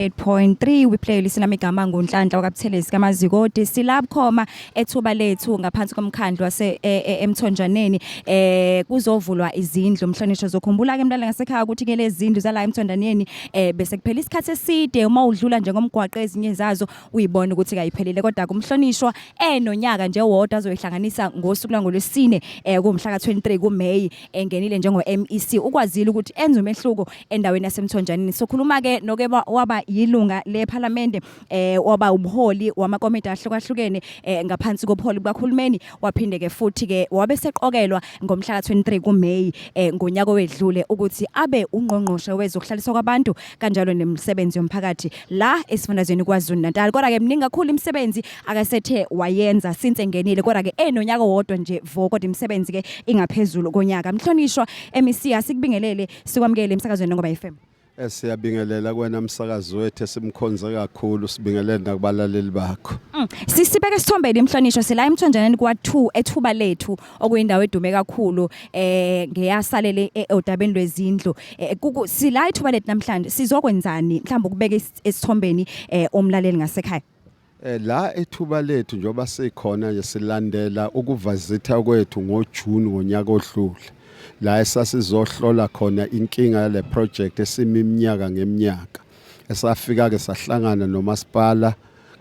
8.3 we playlist lami igama ngoNhlanhla wakabuthelezi kaMazikode silapho ethuba lethu ngaphansi komkhandlu wase eMthonjaneni kuzovulwa izindlu mhlonishwa zokhumbula ke mntwana ngasekhaya ukuthi ke lezi zindlu zala eMthonjaneni bese kuphela isikhathi eside uma udlula nje ngomgwaqo ezinye zazo uyibona ukuthi kayiphelile kodwa kumhlonishwa enonyaka nje wodwa azoyihlanganisa ngosuku langolwesine kumhla ka23 kuMay engenile njengo MEC ukwazile ukuthi enze umehluko endaweni yaseMthonjaneni sokhuluma ke noke waba yilunga leParliament waba umholi wamakomiti ahlukahlukene ngaphansi kobuholi bukaHulumeni waphinde ke futhi ke wabe seqokelwa ngomhla ka23 kuMay ngonyaka owedlule ukuthi abe ungqongqoshe wezokuhlaliswa kwabantu kanjalo nemisebenzi yomphakathi la esifundazweni kwaZulu-Natal kodwa ke mningi kakhulu imisebenzi akasethe wayenza since engenile kodwa ke enonyaka wodwa nje vo kodwa imisebenzi ke ingaphezulu konyaka mhlonishwa MEC asikubingelele sikwamukele emsakazweni ngoba FM. Siyabingelela kwena msakazi wethu esimkhonze kakhulu sibingelele nakubalaleli bakho. Sisibeke sithombele imhlonishwa sila eMthonjaneni kwa2 ethuba lethu okuyindawo edume kakhulu ngeyasalele odabeni lwezindlu sila ethuba lethu namhlanje sizokwenzani mhlawumbe ukubeka esithombeni omlaleli ngasekhaya. La ethuba lethu njoba sikhona nje silandela ukuvazitha kwethu ngoJune ngonyaka odlule. La esasizohlola khona inkinga yale project esimiminyaka ngeminyaka esafika ke sahlangana nomasipala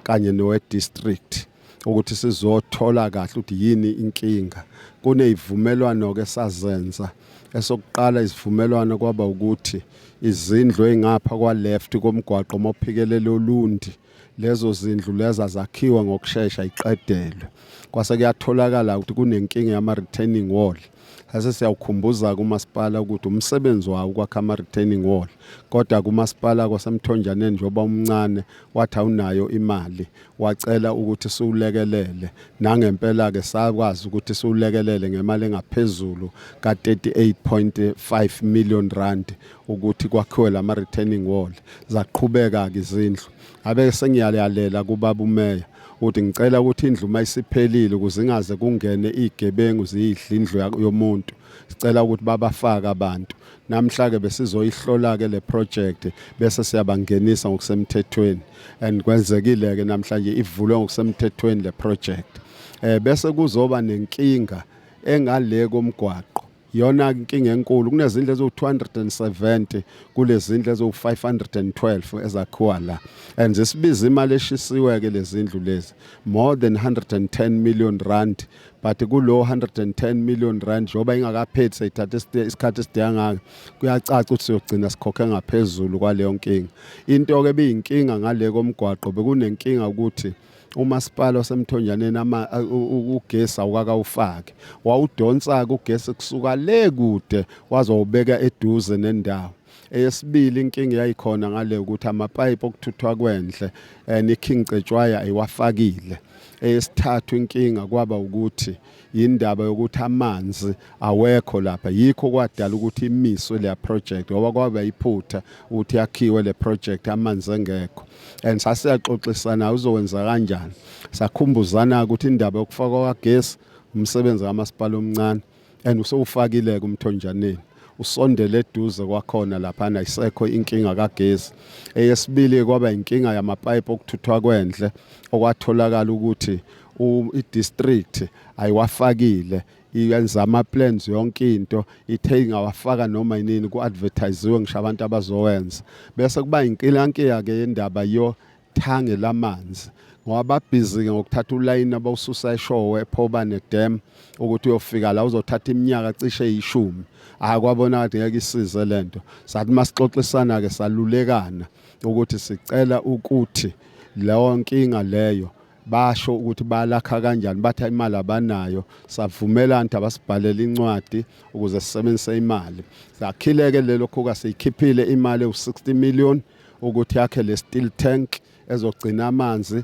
kanye nowe district ukuthi sizothola kahle ukuthi yini inkinga kuneyivumelwano ke sazenza esokuqala isivumelwano kwaba ukuthi izindlu engapha kwa left komgwaqo mophikelela olundi lezo zindlu leza zakhiwa ngokusheshsha iqedelwe kwase kuyatholakala ukuthi kunenkinga yama retaining wall hase siyawukhumbuza kumasipala ukuthi umsebenzi wawo kwakha ama retaining wall kodwa kumasipala kwaseMthonjaneni njoba umncane wathi awunayo imali wacela ukuthi siwulekelele nangempela ke sakwazi ukuthi siwulekelele ngemali engaphezulu ka38.5 million rand ukuthi kwakhiwe lama retaining wall zaqhubeka ke izindlu abe sengiyalela kubaba umeya uthi ngicela ukuthi indlu mayisiphelile ukuze ingaze kungene igebengu ziyidla indlu yomuntu sicela ukuthi babafaka abantu namhla ke besizoyihlola ke le project bese siyabangenisa ngokusemthethweni and kwenzekile ke namhlanje ivulwe ngokusemthethweni le project bese kuzoba nenkinga engale komgwaqo yona inkinga enkulu kunezindlu ezo270 kulezindlu ezo512 ezakhiwa la and zisibiza imali eshisiwe ke lezindlu lezi more than 110 million rand but kulo 110 million rand joba ingakaphethe sayithatha isikhathi esidanga kuyacaca ukuthi siyogcina sikhokhe ngaphezulu kwaleyo nkinga into ke beyinkinga ngale komgwaqo bekunenkinga ukuthi umasipala waseMthonjaneni ugesi awukakawufaki wawudonsa ugesi kusuka le kude wazowubeka eduze nendawo eyesibili inkinga yayikhona ngale ukuthi amapipe okuthuthwa kwendle neKing Cetshwaya ayiwafakile eyesithathu inkinga kwaba ukuthi indaba yokuthi amanzi awekho lapha yikho kwadala ukuthi imiswe le project ngoba kwaba iphutha ukuthi yakhiwe le project amanzi engekho and sasiyaxoxisana uzowenza kanjani sakhumbuzana ukuthi indaba yokufakwa kagesi umsebenzi kamasipala omncane and usowufakile kuMthonjaneni usondele eduze kwakhona lapha ayisekho inkinga kagesi eyesibili kwaba inkinga yamapipe okuthuthwa kwendle okwatholakala ukuthi idistrict ayiwafakile iyenza ama plans yonke into ithe ingawafaka noma yini kuadvertisewe ngisho abantu abazowenza bese kuba inkilanke yake yendaba yo thange lamanzi ngoba busy ngokuthatha uline abawususa eShowe ePhobane Dam ukuthi uyofika la uzothatha iminyaka cishe 10 akwabona ukuthi ngeke isize lento sathi masixoxisana ke salulekana ukuthi sicela ukuthi leyo nkinga leyo basho ukuthi balakha kanjani batha imali abanayo savumelana ukuthi abasibhalela incwadi ukuze sisebenzise imali sakhileke lelokho ka siyikhiphile imali u60 million ukuthi yakhe le steel tank ezogcina amanzi